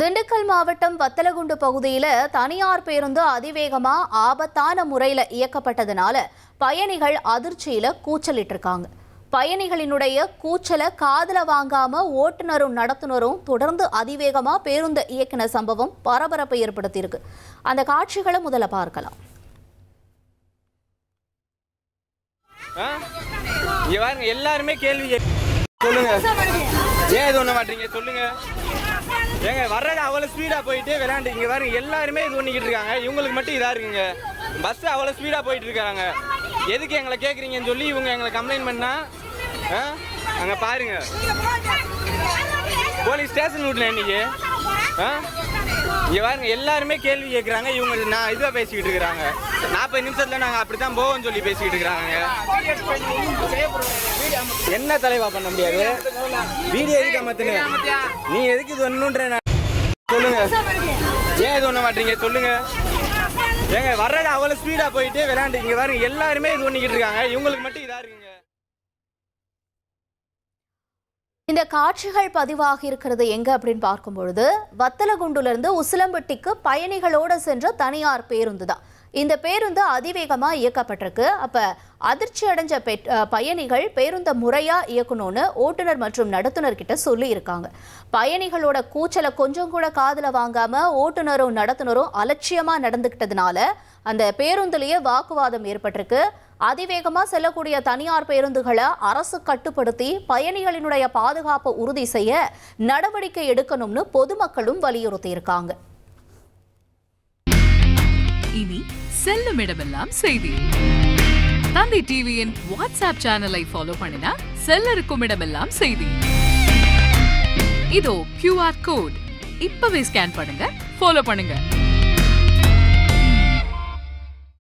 திண்டுக்கல் மாவட்டம் வத்தலகுண்டு பகுதியில் தனியார் பேருந்து அதிவேகமா ஆபத்தான முறையில் இயக்கப்பட்டதுனால பயணிகள் அதிர்ச்சியில கூச்சலிட்டு இருக்காங்க. பயணிகளினுடைய கூச்சலை காதுல வாங்காம ஓட்டுநரும் நடத்துனரும் தொடர்ந்து அதிவேகமா பேருந்து இயக்கின சம்பவம் பரபரப்பை ஏற்படுத்தியிருக்கு. அந்த காட்சிகளை முதல்ல பார்க்கலாம். எல்லாருமே கேள்வி சொல்லுங்க, ஏன் இது ஒண்ண மாட்டீங்க சொல்லுங்க. ஏங்க வர்றது அவ்வளோ ஸ்பீடாக போயிட்டு விளையாண்டுங்க பாருங்க, எல்லாருமே இது பண்ணிக்கிட்டு இருக்காங்க. இவங்களுக்கு மட்டும் இதாக இருக்குங்க, பஸ் அவ்வளோ ஸ்பீடாக போயிட்டு இருக்காங்க. எதுக்கு எங்களை கேட்குறீங்கன்னு சொல்லி இவங்க எங்களை கம்ப்ளைண்ட் பண்ணா அங்கே பாருங்க போலீஸ் ஸ்டேஷன் விட்டுல இன்னைக்கு. இங்கே பாருங்க எல்லாருமே கேள்வி கேட்குறாங்க. இவங்க நான் இதுவாக பேசிக்கிட்டு இருக்கிறாங்க. 40 நிமிஷத்துல நாங்கள் அப்படி தான் போவோம்னு சொல்லி பேசிக்கிட்டு இருக்கிறாங்க. என்ன தலைவா பண்ண முடியாது, வீடியோ எதுக்கு அமர்த்துங்க, நீ எதுக்கு இது ஒண்ணுன்ற சொல்லுங்க, ஏன் இது ஒண்ண மாட்டீங்க சொல்லுங்க. ஏங்க வர்றது அவ்வளோ ஸ்பீடாக போயிட்டு விளையாண்டுங்க பாருங்க, எல்லாருமே இது பண்ணிக்கிட்டு இருக்காங்க. இவங்களுக்கு மட்டும் இதா இருக்குங்க. இந்த காட்சிகள் பதிவாகி இருக்கிறது எங்க அப்படின்னு பார்க்கும் பொழுது வத்தலகுண்டுல இருந்து உசிலம்பட்டிக்கு பயணிகளோட சென்ற தனியார் பேருந்து தான். இந்த பேருந்து அதிவேகமா இயக்கப்பட்டிருக்கு. அப்ப அதிர்ச்சி அடைஞ்ச பயணிகள் பேருந்தை முறையா இயக்கணும்னு ஓட்டுநர் மற்றும் நடத்துனர் கிட்ட சொல்லி இருக்காங்க. பயணிகளோட கூச்சலை கொஞ்சம் கூட காதுல வாங்காம ஓட்டுநரும் நடத்துனரும் அலட்சியமா நடந்துகிட்டதுனால அந்த பேருந்துலயே வாக்குவாதம் ஏற்பட்டிருக்கு. அதிவேகமா செல்லக்கூடிய தனியார் பேருந்துகளை அரசு கட்டுப்படுத்தி பயணிகளினுடைய பாதுகாப்பை உறுதி செய்ய நடவடிக்கை எடுக்கணும்னு பொதுமக்களும் வலியுறுத்தி இருக்காங்க. இனி செல்லும் இடமெல்லாம் செய்தி. தந்தை டிவியின் வாட்ஸ்அப் சேனலை ஃபாலோ பண்ணினா செல்ல இருக்கும் இடமெல்லாம் செய்தி. இதோ QR கோட் இப்பவே ஸ்கேன் பண்ணுங்க, ஃபாலோ பண்ணுங்க.